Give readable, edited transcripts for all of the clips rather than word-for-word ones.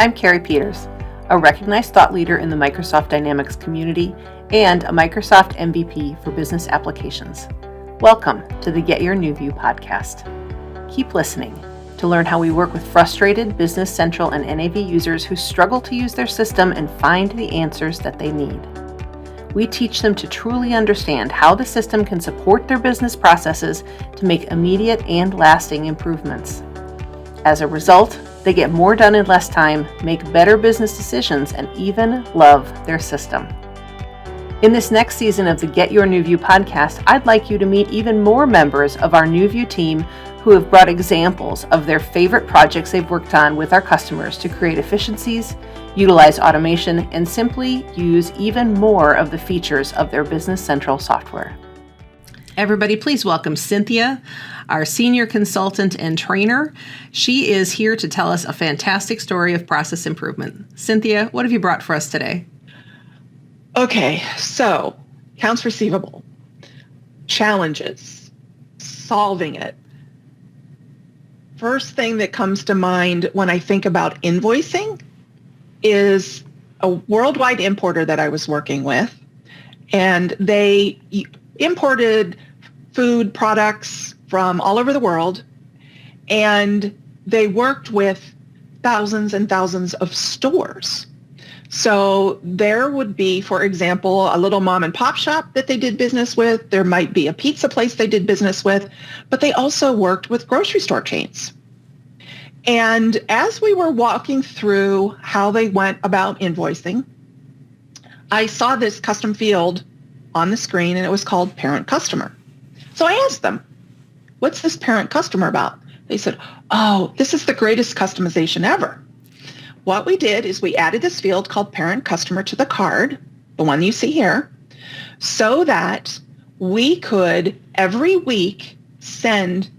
I'm Carrie Peters, a recognized thought leader in the Microsoft Dynamics community and a Microsoft MVP for business applications. Welcome to the Get Your New View podcast. Keep listening to learn how we work with frustrated Business Central and NAV users who struggle to use their system and find the answers that they need. We teach them to truly understand how the system can support their business processes to make immediate and lasting improvements. As a result, they get more done in less time, make better business decisions, and even love their system. In this next season of the Get Your New View podcast, I'd like you to meet even more members of our New View team who have brought examples of their favorite projects they've worked on with our customers to create efficiencies, utilize automation, and simply use even more of the features of their Business Central software. Everybody, please welcome Cynthia, our senior consultant and trainer. She is here to tell us a fantastic story of process improvement. Cynthia, what have you brought for us today? Okay, so accounts receivable, challenges, solving it. First thing that comes to mind when I think about invoicing is a worldwide importer that I was working with, and they imported food products from all over the world, and they worked with thousands and thousands of stores. So there would be, for example, a little mom and pop shop that they did business with. There might be a pizza place they did business with, but they also worked with grocery store chains. And as we were walking through how they went about invoicing, I saw this custom field on the screen, and it was called Parent Customer. So I asked them, what's this Parent Customer about? They said, oh, this is the greatest customization ever. What we did is we added this field called Parent Customer to the card, the one you see here, so that we could every week send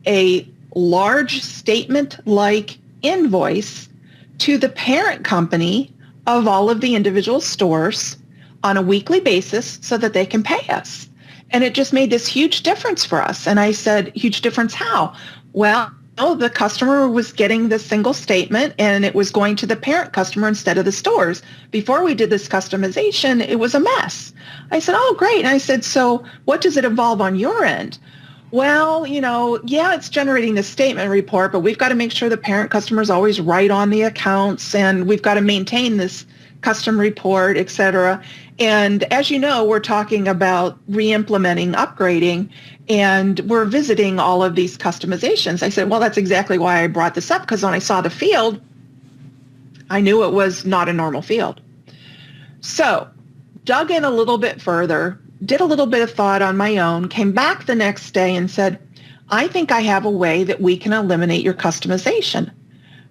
a large statement-like invoice to the parent company of all of the individual stores on a weekly basis so that they can pay us. And it just made this huge difference for us. And I said, huge difference how? Well, the customer was getting the single statement and it was going to the parent customer instead of the stores. Before we did this customization, it was a mess. I said, oh, great. And I said, so what does it involve on your end? Well, it's generating the statement report, but we've got to make sure the parent customer is always right on the accounts, and we've got to maintain this custom report, et cetera. And as you know, we're talking about re-implementing, upgrading, and we're visiting all of these customizations. I said, well, that's exactly why I brought this up, because when I saw the field, I knew it was not a normal field. So dug in a little bit further, did a little bit of thought on my own, came back the next day and said, I think I have a way that we can eliminate your customization.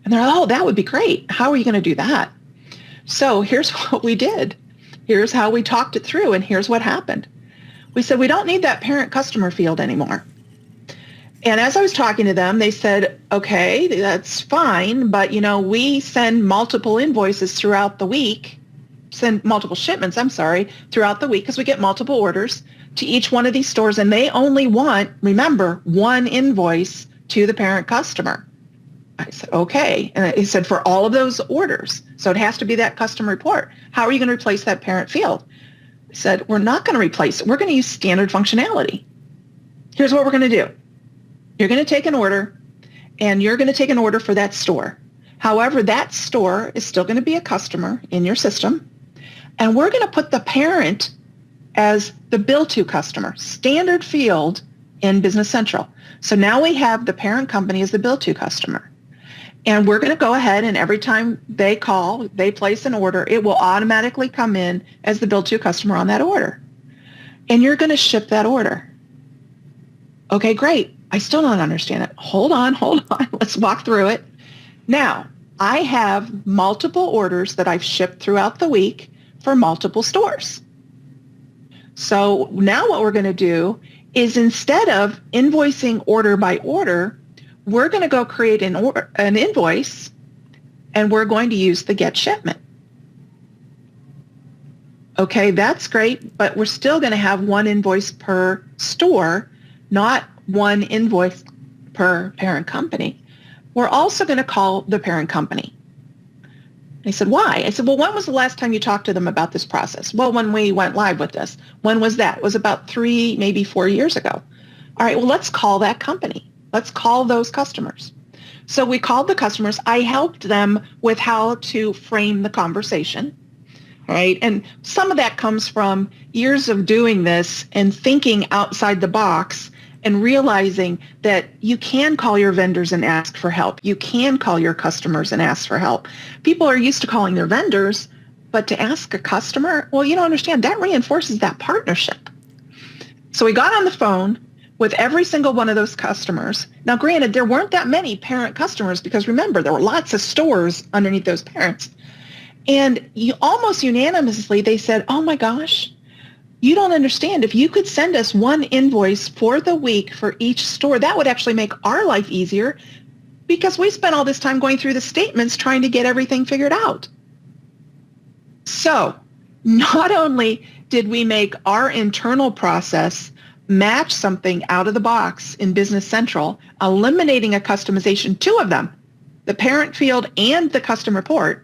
And they're like, oh, that would be great. How are you going to do that? So here's what we did. Here's how we talked it through, and here's what happened. We said, we don't need that parent customer field anymore. And as I was talking to them, they said, okay, that's fine, but we send multiple invoices throughout the week, send multiple shipments, throughout the week, because we get multiple orders to each one of these stores, and they only want, remember, one invoice to the parent customer. I said, okay. And he said, for all of those orders, so it has to be that custom report. How are you going to replace that parent field? I said, we're not going to replace it. We're going to use standard functionality. Here's what we're going to do. You're going to take an order, and you're going to take an order for that store. However, that store is still going to be a customer in your system, and we're going to put the parent as the bill to customer, standard field in Business Central. So now we have the parent company as the bill to customer. And we're going to go ahead, and every time they call, they place an order, it will automatically come in as the bill to customer on that order. And you're going to ship that order. Okay, great. I still don't understand it. Hold on. Let's walk through it. Now, I have multiple orders that I've shipped throughout the week for multiple stores. So now what we're going to do is, instead of invoicing order by order, we're going to go create an invoice, and we're going to use the get shipment. Okay, that's great, but we're still going to have one invoice per store, not one invoice per parent company. We're also going to call the parent company. I said, why? I said, well, when was the last time you talked to them about this process? Well, when we went live with this. When was that? It was about 3, maybe 4 years ago. All right, well, let's call that company. Let's call those customers. So we called the customers. I helped them with how to frame the conversation, right? And some of that comes from years of doing this and thinking outside the box and realizing that you can call your vendors and ask for help. You can call your customers and ask for help. People are used to calling their vendors, but to ask a customer, well, you don't understand, that reinforces that partnership. So we got on the phone with every single one of those customers. Now, granted, there weren't that many parent customers because remember, there were lots of stores underneath those parents. And almost unanimously, they said, oh my gosh, you don't understand. If you could send us one invoice for the week for each store, that would actually make our life easier because we spent all this time going through the statements trying to get everything figured out. So not only did we make our internal process match something out of the box in Business Central, eliminating a customization, 2 of them, the parent field and the custom report,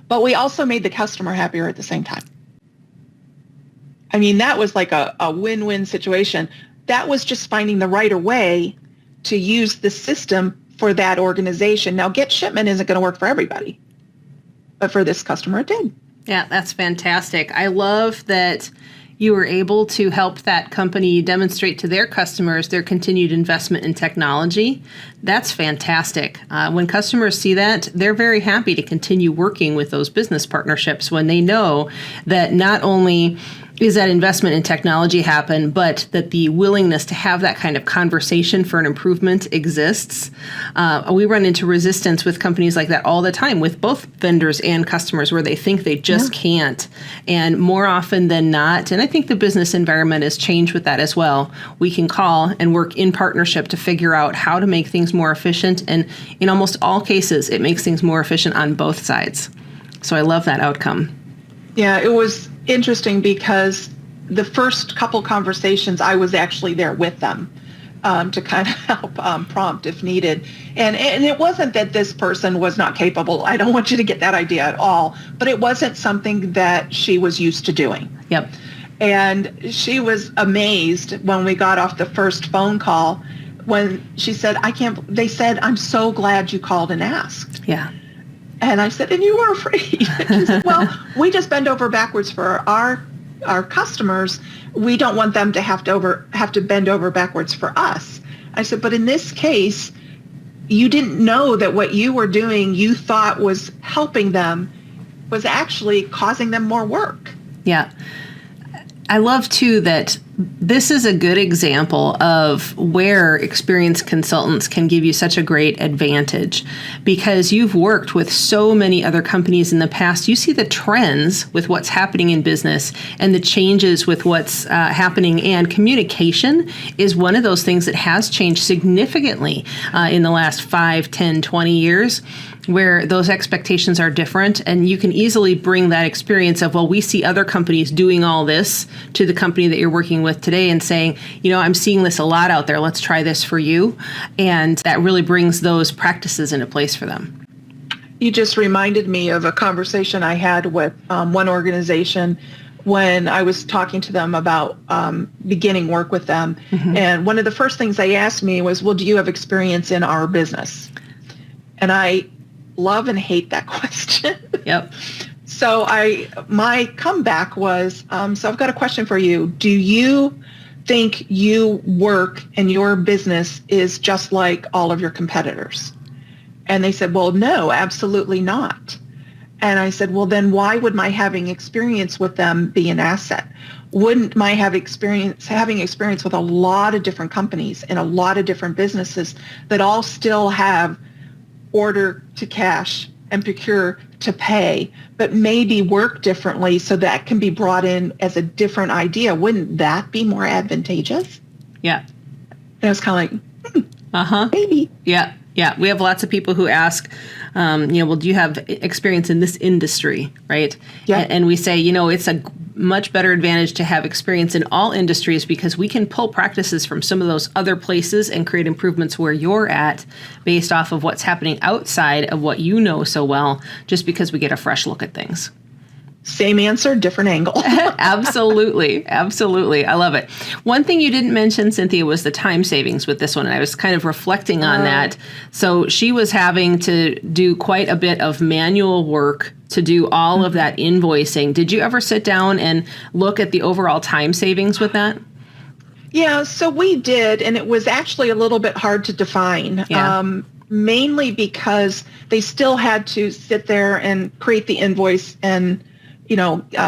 but we also made the customer happier at the same time. I mean, that was like a win-win situation. That was just finding the right way to use the system for that organization. Now, Get Shipment isn't going to work for everybody, but for this customer, it did. Yeah, that's fantastic. I love that you were able to help that company demonstrate to their customers their continued investment in technology. That's fantastic. When customers see that, they're very happy to continue working with those business partnerships when they know that not only is that investment in technology happen, but that the willingness to have that kind of conversation for an improvement exists. We run into resistance with companies like that all the time with both vendors and customers where they think they just can't. And more often than not, and I think the business environment has changed with that as well, we can call and work in partnership to figure out how to make things more efficient. And in almost all cases, it makes things more efficient on both sides. So I love that outcome. Yeah, it was interesting because the first couple conversations, I was actually there with them to kind of help prompt if needed. And it wasn't that this person was not capable. I don't want you to get that idea at all. But it wasn't something that she was used to doing. Yep. And she was amazed when we got off the first phone call when she said, they said, I'm so glad you called and asked. Yeah. And I said, and you were afraid. She said, well, we just bend over backwards for our customers. We don't want them to have to bend over backwards for us. I said, but in this case, you didn't know that what you were doing, you thought was helping them, was actually causing them more work. Yeah. I love, too, that this is a good example of where experienced consultants can give you such a great advantage because you've worked with so many other companies in the past. You see the trends with what's happening in business and the changes with what's happening. And communication is one of those things that has changed significantly in the last 5, 10, 20 years. Where those expectations are different, and you can easily bring that experience of, well, we see other companies doing all this to the company that you're working with today and saying, I'm seeing this a lot out there. Let's try this for you. And that really brings those practices into place for them. You just reminded me of a conversation I had with one organization when I was talking to them about beginning work with them. Mm-hmm. And one of the first things they asked me was, well, do you have experience in our business? And I love and hate that question. Yep. So my comeback was, so I've got a question for you. Do you think you work and your business is just like all of your competitors? And they said, well, no, absolutely not. And I said, well, then why would my having experience with them be an asset? Wouldn't my having experience with a lot of different companies and a lot of different businesses that all still have order to cash and procure to pay, but maybe work differently so that can be brought in as a different idea? Wouldn't that be more advantageous? Yeah. And I was kind of like, maybe. Yeah. Yeah. We have lots of people who ask, well, do you have experience in this industry? Right. Yeah. And we say, it's a much better advantage to have experience in all industries because we can pull practices from some of those other places and create improvements where you're at based off of what's happening outside of what you know so well, just because we get a fresh look at things. Same answer, different angle. Absolutely. Absolutely. I love it. One thing you didn't mention, Cynthia, was the time savings with this one. And I was kind of reflecting on that. So she was having to do quite a bit of manual work to do all of that invoicing. Did you ever sit down and look at the overall time savings with that? Yeah, so we did, and it was actually a little bit hard to define. Yeah. Mainly because they still had to sit there and create the invoice and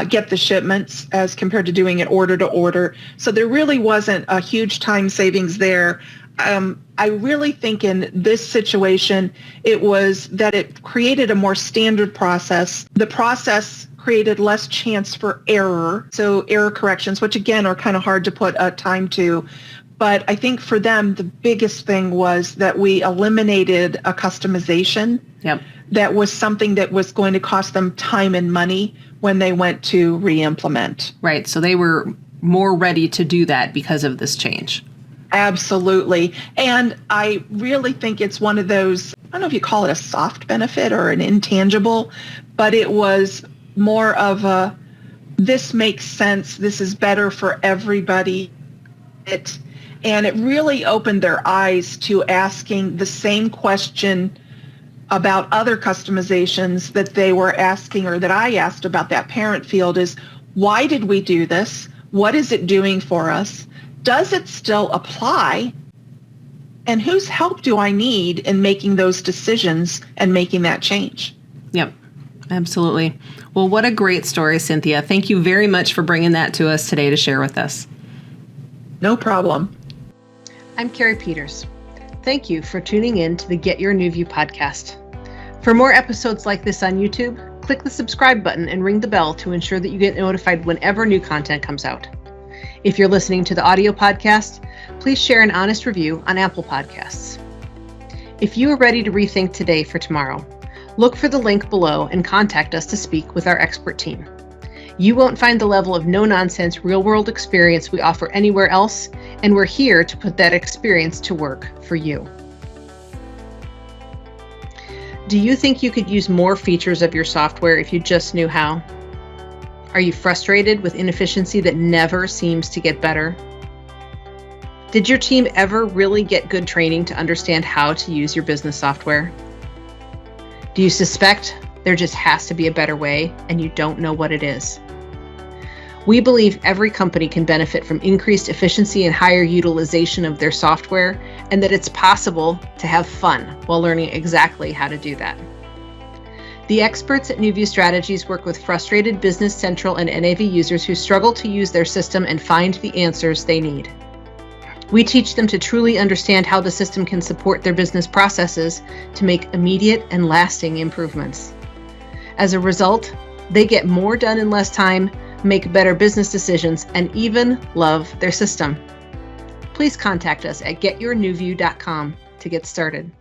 get the shipments as compared to doing it order to order. So there really wasn't a huge time savings there. I really think in this situation, it was that it created a more standard process. The process created less chance for error. So error corrections, which again are kind of hard to put a time to. But I think for them, the biggest thing was that we eliminated a customization. Yep. That was something that was going to cost them time and money when they went to re-implement. Right. So they were more ready to do that because of this change. Absolutely. And I really think it's one of those, I don't know if you call it a soft benefit or an intangible, but it was more of a, this makes sense, this is better for everybody. And it really opened their eyes to asking the same question about other customizations that they were asking, or that I asked about that parent field, is why did we do this? What is it doing for us? Does it still apply? And whose help do I need in making those decisions and making that change? Yep, absolutely. Well, what a great story, Cynthia. Thank you very much for bringing that to us today to share with us. No problem. I'm Carrie Peters. Thank you for tuning in to the Get Your New View podcast. For more episodes like this on YouTube, click the subscribe button and ring the bell to ensure that you get notified whenever new content comes out. If you're listening to the audio podcast, please share an honest review on Apple Podcasts. If you are ready to rethink today for tomorrow, look for the link below and contact us to speak with our expert team. You won't find the level of no-nonsense real-world experience we offer anywhere else, and we're here to put that experience to work for you. Do you think you could use more features of your software if you just knew how? Are you frustrated with inefficiency that never seems to get better? Did your team ever really get good training to understand how to use your business software? Do you suspect there just has to be a better way and you don't know what it is? We believe every company can benefit from increased efficiency and higher utilization of their software, and that it's possible to have fun while learning exactly how to do that. The experts at NewView Strategies work with frustrated Business Central and NAV users who struggle to use their system and find the answers they need. We teach them to truly understand how the system can support their business processes to make immediate and lasting improvements. As a result, they get more done in less time, make better business decisions, and even love their system. Please contact us at getyournewview.com to get started.